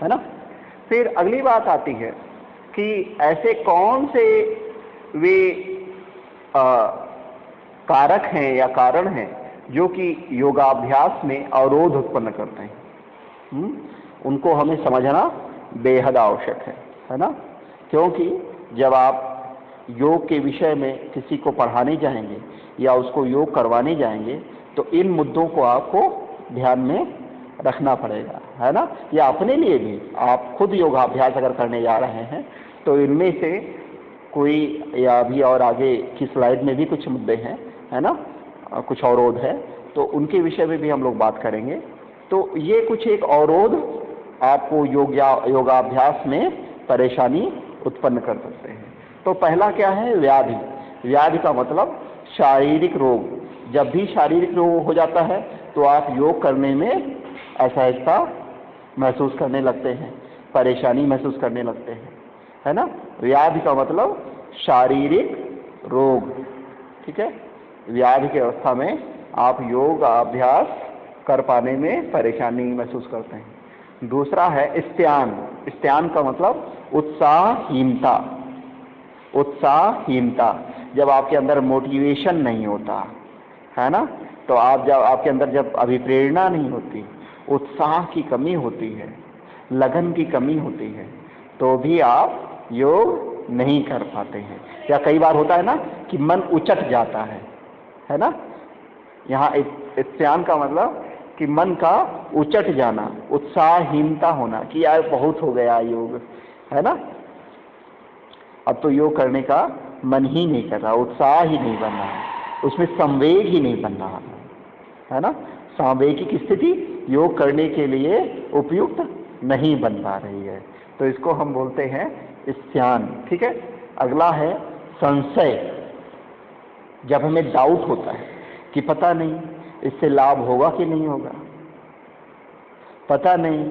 है ना। फिर अगली बात आती है कि ऐसे कौन से वे कारक हैं या कारण हैं जो कि योगाभ्यास में अवरोध उत्पन्न करते हैं। उनको हमें समझना बेहद आवश्यक है ना। क्योंकि जब आप योग के विषय में किसी को पढ़ाने जाएंगे या उसको योग करवाने जाएंगे तो इन मुद्दों को आपको ध्यान में रखना पड़ेगा, है ना। या अपने लिए भी आप खुद योगाभ्यास अगर करने जा रहे हैं तो इनमें से कोई, या अभी और आगे की स्लाइड में भी कुछ मुद्दे हैं, है ना, कुछ अवरोध है, तो उनके विषय में भी हम लोग बात करेंगे। तो ये कुछ एक अवरोध आपको योगाभ्यास में परेशानी उत्पन्न कर सकते हैं। तो पहला क्या है? व्याधि। व्याधि का मतलब शारीरिक रोग। जब भी शारीरिक रोग हो जाता है तो आप योग करने में असहजता महसूस करने लगते हैं, परेशानी महसूस करने लगते हैं, है ना। व्याधि का मतलब शारीरिक रोग, ठीक है। व्याधि की अवस्था में आप योग अभ्यास कर पाने में परेशानी महसूस करते हैं। दूसरा है स्त्यान। स्त्यान का मतलब उत्साहहीनता। उत्साहहीनता, जब आपके अंदर मोटिवेशन नहीं होता है ना, तो आपके अंदर जब अभिप्रेरणा नहीं होती, उत्साह की कमी होती है, लगन की कमी होती है, तो भी आप योग नहीं कर पाते हैं। या कई बार होता है ना कि मन उचट जाता है ना। यहाँ स्त्यान का मतलब कि मन का उचट जाना, उत्साहहीनता होना कि यार बहुत हो गया योग, है ना, अब तो योग करने का मन ही नहीं कर रहा, उत्साह ही नहीं बन रहा, उसमें संवेग ही नहीं बन रहा, है ना। सांवेगिक स्थिति योग करने के लिए उपयुक्त नहीं बन पा रही है, तो इसको हम बोलते हैं स्त्यान, ठीक है। अगला है संशय। जब हमें डाउट होता है कि पता नहीं इससे लाभ होगा कि नहीं होगा, पता नहीं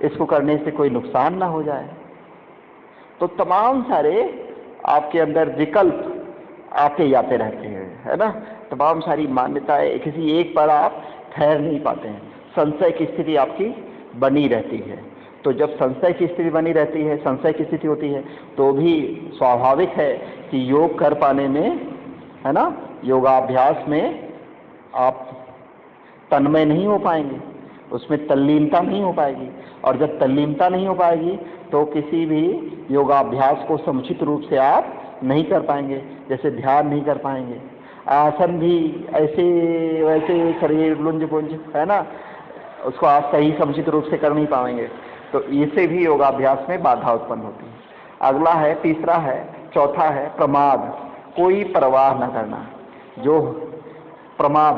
इसको करने से कोई नुकसान ना हो जाए, तो तमाम सारे आपके अंदर विकल्प आते जाते रहते हैं, है ना। तमाम सारी मान्यताएं, किसी एक पर आप ठहर नहीं पाते हैं, संशय की स्थिति आपकी बनी रहती है। तो जब संशय की स्थिति बनी रहती है, संशय की स्थिति होती है, तो भी स्वाभाविक है कि योग कर पाने में, है ना, योगाभ्यास में आप तन्मय नहीं हो पाएंगे, उसमें तल्लीनता नहीं हो पाएगी, और जब तल्लीनता नहीं हो पाएगी तो किसी भी योगाभ्यास को समुचित रूप से आप नहीं कर पाएंगे। जैसे ध्यान नहीं कर पाएंगे, आसन भी ऐसे वैसे शरीर लुंज पुंज, है ना, उसको आप सही समुचित रूप से कर नहीं पाएंगे, तो इससे भी योगाभ्यास में बाधा उत्पन्न होती है। अगला है, तीसरा है, चौथा है प्रमाद। कोई परवाह न करना। जो प्रमाद,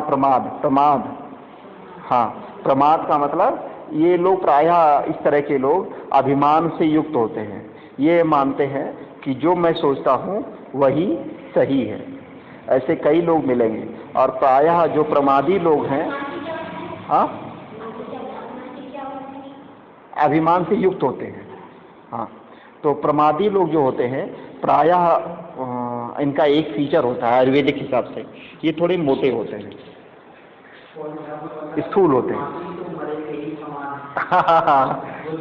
हाँ, प्रमाद का मतलब ये लोग प्रायः इस तरह के लोग अभिमान से युक्त होते हैं। ये मानते हैं कि जो मैं सोचता हूँ वही सही है। ऐसे कई लोग मिलेंगे, और प्रायः जो प्रमादी लोग हैं, हाँ, अभिमान से युक्त होते हैं, हाँ। तो प्रमादी लोग जो होते हैं प्रायः इनका एक फीचर होता है आयुर्वेदिक हिसाब से, ये थोड़े मोटे होते हैं, स्थूल होते हैं।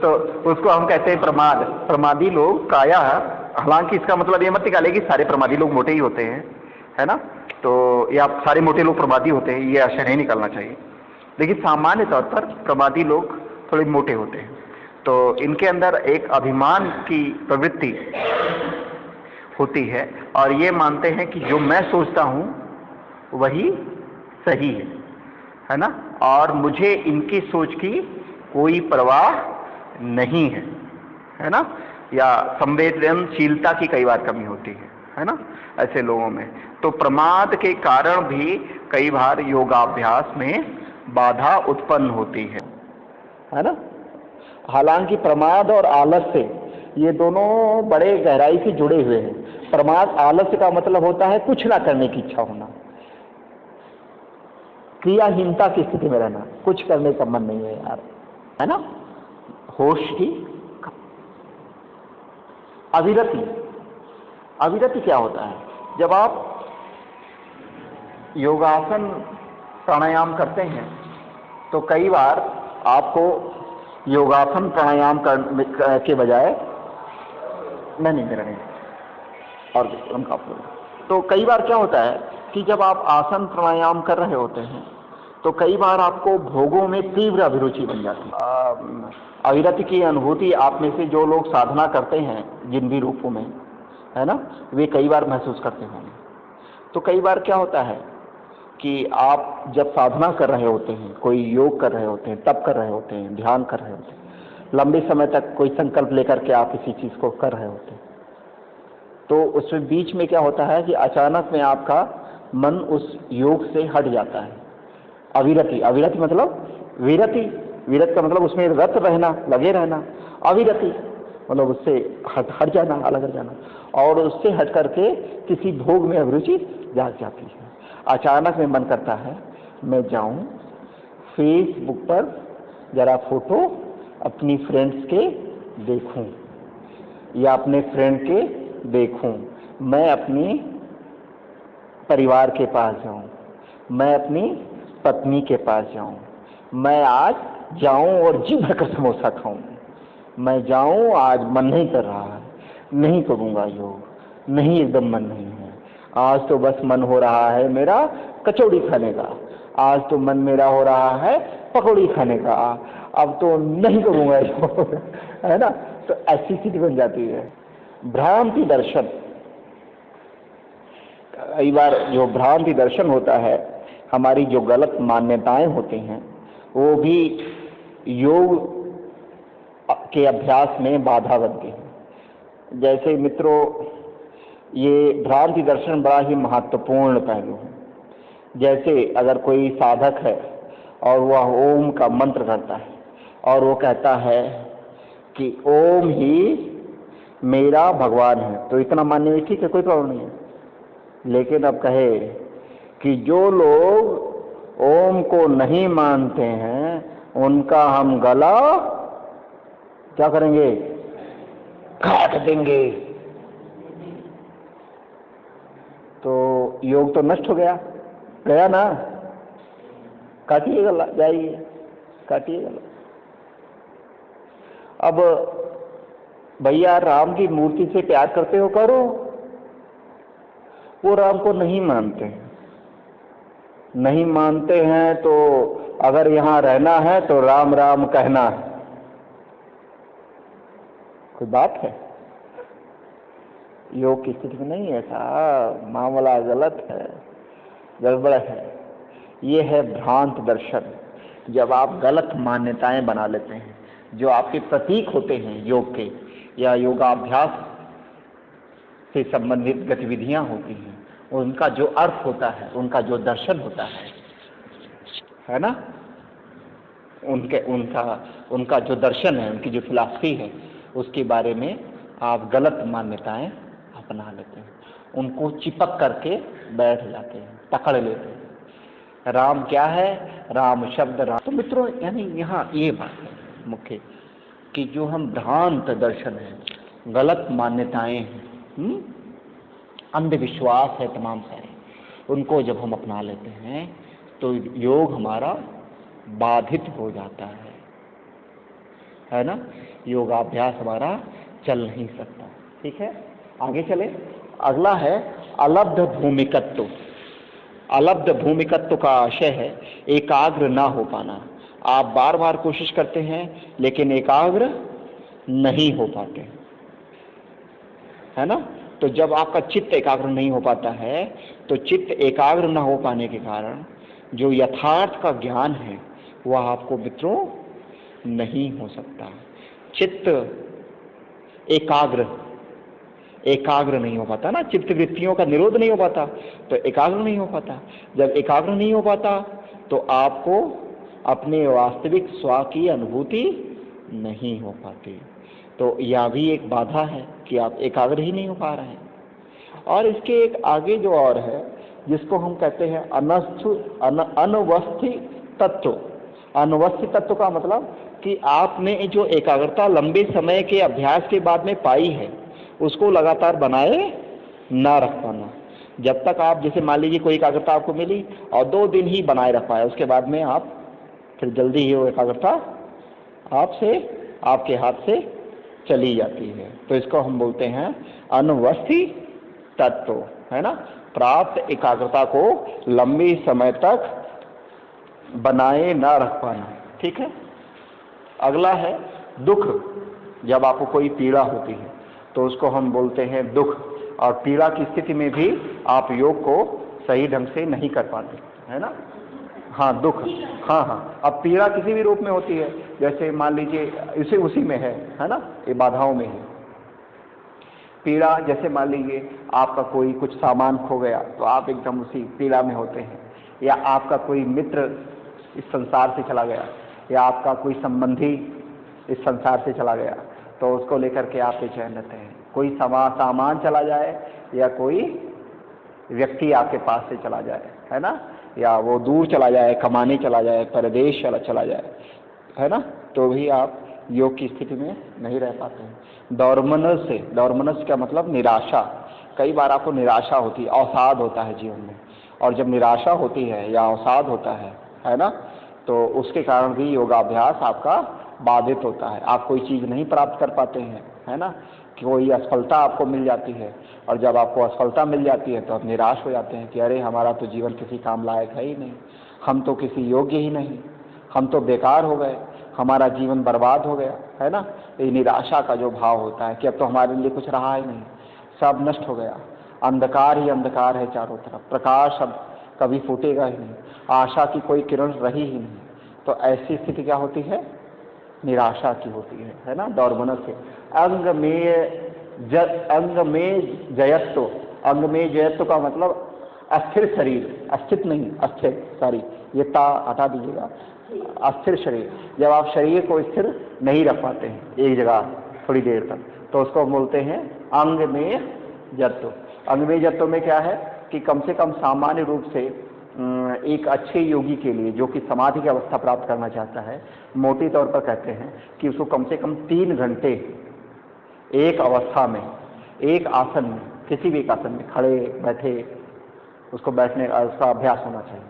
तो उसको हम कहते हैं प्रमाद। प्रमादी लोग प्रायः, हालांकि इसका मतलब ये मत निकाले कि सारे प्रमादी लोग मोटे ही होते हैं, है ना, तो या सारे मोटे लोग प्रमादी होते हैं, ये आशय नहीं निकालना चाहिए। लेकिन सामान्य तौर पर प्रमादी लोग थोड़े मोटे होते हैं, तो इनके अंदर एक अभिमान की प्रवृत्ति होती है, और ये मानते हैं कि जो मैं सोचता हूँ वही सही है ना, और मुझे इनकी सोच की कोई परवाह नहीं है ना, या संवेदनशीलता की कई बार कमी होती है ना, ऐसे लोगों में। तो प्रमाद के कारण भी कई बार योगाभ्यास में बाधा उत्पन्न होती है ना। हालांकि प्रमाद और आलस्य ये दोनों बड़े गहराई से जुड़े हुए हैं। प्रमाद, आलस्य का मतलब होता है कुछ ना करने की इच्छा होना, क्रियाहीनता की स्थिति में रहना, कुछ करने का मन नहीं है यार, है ना। होश की अविरति। अविरति क्या होता है? जब आप योगासन प्राणायाम करते हैं तो कई बार आपको योगासन प्राणायाम के बजाय नहीं मेरा नहीं और उनका तो कई बार क्या होता है कि जब आप आसन प्राणायाम कर रहे होते हैं तो कई बार आपको भोगों में तीव्र अभिरुचि बन जाती है। अविरति की अनुभूति आप में से जो लोग साधना करते हैं जिन भी रूपों में, है ना, वे कई बार महसूस करते होंगे। तो कई बार क्या होता है कि आप जब साधना कर रहे होते हैं, कोई योग कर रहे होते हैं, तप कर रहे होते हैं, ध्यान कर रहे होते हैं, लंबे समय तक कोई संकल्प लेकर के आप किसी चीज को कर रहे होते हैं, तो उसमें बीच में क्या होता है कि अचानक में आपका मन उस योग से हट जाता है। अविरति, अविरति मतलब विरति, विरत का मतलब उसमें रत रहना, लगे रहना। अविरति मतलब उससे हट जाना, अलग हट जाना, और उससे हट करके किसी भोग में अभिरुचि जाग जाती है। अचानक में मन करता है मैं जाऊं फेसबुक पर जरा फोटो अपनी फ्रेंड्स के देखूं या अपने फ्रेंड के देखूं, मैं अपनी परिवार के पास जाऊं, मैं अपनी पत्नी के पास जाऊं, मैं आज जाऊं और जी भरकर समोसा खाऊं, मैं जाऊं आज मन नहीं कर रहा है, नहीं करूंगा योग, नहीं एकदम मन नहीं है, आज तो बस मन हो रहा है मेरा कचौड़ी खाने का, आज तो मन मेरा हो रहा है पकौड़ी खाने का, अब तो नहीं करूंगा योग, है ना। तो ऐसी स्थिति बन जाती है। भ्रांति दर्शन, कई बार जो भ्रांति दर्शन होता है, हमारी जो गलत मान्यताएं होती हैं वो भी योग के अभ्यास में बाधा बनती है। जैसे मित्रों, ये भ्रांति दर्शन बड़ा ही महत्वपूर्ण पहलू है। जैसे अगर कोई साधक है और वह ओम का मंत्र करता है और वो कहता है कि ओम ही मेरा भगवान है, तो इतना मानने में ठीक है, कोई प्रॉब्लम नहीं है। लेकिन अब कहे कि जो लोग ओम को नहीं मानते हैं उनका हम गला क्या करेंगे, काट देंगे, तो योग तो नष्ट हो गया, गया ना। काटिए गला, जाइए काटिए गला। अब भैया राम की मूर्ति से प्यार करते हो, करो, वो राम को नहीं मानते हैं, नहीं मानते हैं, तो अगर यहां रहना है तो राम राम कहना है, कोई बात है। योग की स्थिति में नहीं है, साहब मामला गलत है, गड़बड़ है। ये है भ्रांत दर्शन। जब आप गलत मान्यताएं बना लेते हैं, जो आपके प्रतीक होते हैं योग के या योगाभ्यास से संबंधित गतिविधियां होती हैं, उनका जो अर्थ होता है, उनका जो दर्शन होता है ना, उनका जो दर्शन है, उनकी जो फिलॉसफी है, उसके बारे में आप गलत मान्यताएं अपना लेते हैं, उनको चिपक करके बैठ जाते हैं, पकड़ लेते हैं। राम क्या है, राम शब्द राम। तो मित्रों, यानी यहाँ ये बात है मुख्य कि जो हम भ्रांत दर्शन है, गलत मान्यताएं हैं, अंधविश्वास है तमाम सारे, उनको जब हम अपना लेते हैं तो योग हमारा बाधित हो जाता है ना, योगाभ्यास हमारा चल नहीं सकता। ठीक है, आगे चले। अगला है अलब्ध भूमिकत्व। अलब्ध भूमिकत्व का आशय है एकाग्र ना हो पाना। आप बार बार कोशिश करते हैं लेकिन एकाग्र नहीं हो पाते, है ना। तो जब आपका चित्त एकाग्र नहीं हो पाता है, तो चित्त एकाग्र न हो पाने के कारण जो यथार्थ का ज्ञान है वह आपको मित्रों नहीं हो सकता। चित्त एकाग्र नहीं हो पाता ना, चित्त वृत्तियों का निरोध नहीं हो पाता, तो एकाग्र नहीं हो पाता। जब एकाग्र नहीं हो पाता तो आपको अपने वास्तविक स्व की अनुभूति नहीं हो पाती। तो यह भी एक बाधा है कि आप एकाग्र ही नहीं हो पा रहे हैं। और इसके एक आगे जो और है, जिसको हम कहते हैं अनवस्थित तत्व। अनवस्थित तत्व का मतलब कि आपने जो एकाग्रता लंबे समय के अभ्यास के बाद में पाई है, उसको लगातार बनाए ना रख पाना। जब तक आप, जैसे मान लीजिए कोई एकाग्रता आपको मिली और 2 दिन ही बनाए रख पाए, उसके बाद में आप फिर जल्दी ही वो एकाग्रता हाथ से, आपके हाथ से चली जाती है। तो इसको हम बोलते हैं अनुवस्थी तत्व, है ना। प्राप्त एकाग्रता को लंबी समय तक बनाए ना रख पाना, ठीक है। अगला है दुख। जब आपको कोई पीड़ा होती है तो उसको हम बोलते हैं दुख, और पीड़ा की स्थिति में भी आप योग को सही ढंग से नहीं कर पाते, है ना। हाँ, दुख, हाँ हाँ। अब पीड़ा किसी भी रूप में होती है, जैसे मान लीजिए इसे उसी में है ना, ये बाधाओं में है पीड़ा। जैसे मान लीजिए आपका कोई कुछ सामान खो गया तो आप एकदम उसी पीड़ा में होते हैं, या आपका कोई मित्र इस संसार से चला गया, या आपका कोई संबंधी इस संसार से चला गया, तो उसको लेकर के आप बेचैन रहते हैं। कोई सामान चला जाए या कोई व्यक्ति आपके पास से चला जाए, है ना, या वो दूर चला जाए, कमाने चला जाए, परदेश चला जाए, है ना, तो भी आप योग की स्थिति में नहीं रह पाते हैं। दौर्मनस का मतलब निराशा। कई बार आपको निराशा होती है, अवसाद होता है जीवन में, और जब निराशा होती है या अवसाद होता है ना, तो उसके कारण भी योगाभ्यास आपका बाधित होता है। आप कोई चीज़ नहीं प्राप्त कर पाते हैं, है ना, कोई असफलता आपको मिल जाती है, और जब आपको असफलता मिल जाती है तो आप निराश हो जाते हैं कि अरे हमारा तो जीवन किसी काम लायक है ही नहीं, हम तो किसी योग्य ही नहीं, हम तो बेकार हो गए, हमारा जीवन बर्बाद हो गया, है ना। ये निराशा का जो भाव होता है कि अब तो हमारे लिए कुछ रहा ही नहीं, सब नष्ट हो गया, अंधकार ही अंधकार है चारों तरफ, प्रकाश अब कभी फूटेगा ही नहीं, आशा की कोई किरण रही ही नहीं। तो ऐसी स्थिति क्या होती है, निराशा की होती है ना। दौर्मनस से अंग में जयत्व। अंग में जयत्व का मतलब अस्थिर शरीर, अस्थित नहीं, अस्थिर, सॉरी ये ता हटा दीजिएगा, अस्थिर शरीर। जब आप शरीर को स्थिर नहीं रख पाते हैं एक जगह थोड़ी देर तक, तो उसको बोलते हैं अंग में जत्व। अंग में जत्व में क्या है कि कम से कम सामान्य रूप से एक अच्छे योगी के लिए जो कि समाधि की अवस्था प्राप्त करना चाहता है, मोटे तौर पर कहते हैं कि उसको कम से कम 3 घंटे एक अवस्था में, एक आसन में, किसी भी एक आसन में खड़े बैठे उसको बैठने का उसका अभ्यास होना चाहिए।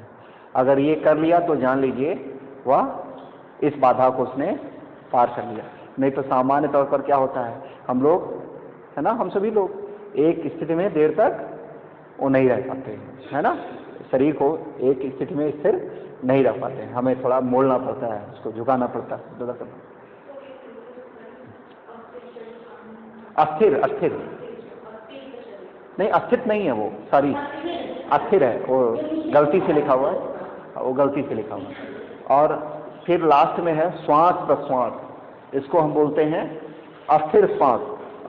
अगर ये कर लिया तो जान लीजिए वह इस बाधा को उसने पार कर लिया। नहीं तो सामान्य तौर पर क्या होता है, हम लोग, है ना, हम सभी लोग एक स्थिति में देर तक वो नहीं रह पाते हैं, है ना, शरीर को एक स्थिति में स्थिर नहीं रख पाते हैं, हमें थोड़ा मोड़ना पड़ता है, उसको झुकाना पड़ता है, थोड़ा सा अस्थिर, अस्थिर नहीं, अस्थिर नहीं है वो, सॉरी अस्थिर है, वो गलती से लिखा हुआ है, वो गलती से लिखा हुआ है। और फिर लास्ट में है श्वास प्रश्वास, इसको हम बोलते हैं अस्थिर श्वास।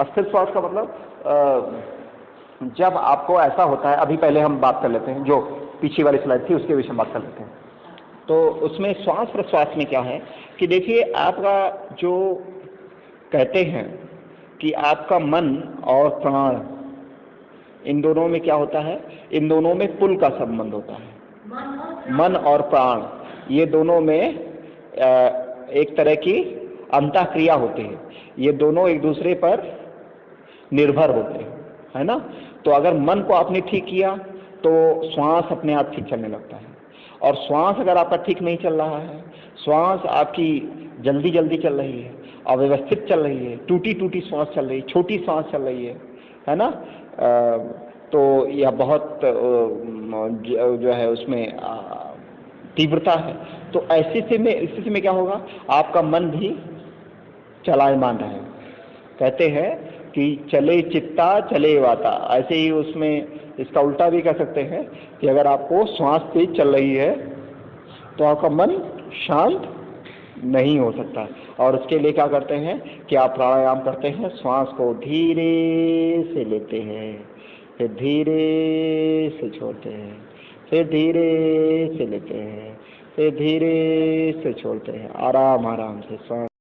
अस्थिर श्वास का मतलब जब आपको ऐसा होता है, अभी पहले हम बात कर लेते हैं, जो पीछे वाली स्लाइड थी उसके विषय में बात कर लेते हैं। तो उसमें श्वास प्रश्वास में क्या है कि देखिए, आपका जो कहते हैं कि आपका मन और प्राण, इन दोनों में क्या होता है, इन दोनों में पुल का संबंध होता है। मन और प्राण ये दोनों में एक तरह की अंतःक्रिया होती है, ये दोनों एक दूसरे पर निर्भर होते हैं, है ना। तो अगर मन को आपने ठीक किया तो श्वास अपने आप ठीक चलने लगता है, और श्वास अगर आपका ठीक नहीं चल रहा है, श्वास आपकी जल्दी जल्दी चल रही है, अव्यवस्थित चल रही है, टूटी टूटी श्वास चल रही है, छोटी श्वास चल रही है ना, तो यह बहुत जो है उसमें तीव्रता है। तो ऐसी स्थिति में क्या होगा, आपका मन भी चलायमान रहेगा। कहते हैं कि चले चित्ता चले वाता, ऐसे ही उसमें इसका उल्टा भी कह सकते हैं कि अगर आपको श्वास तेज चल रही है तो आपका मन शांत नहीं हो सकता। और उसके लिए क्या करते हैं कि आप प्राणायाम करते हैं, श्वास को धीरे से लेते हैं, फिर धीरे से छोड़ते हैं, फिर धीरे से लेते हैं, फिर धीरे से छोड़ते हैं, आराम आराम से श्वास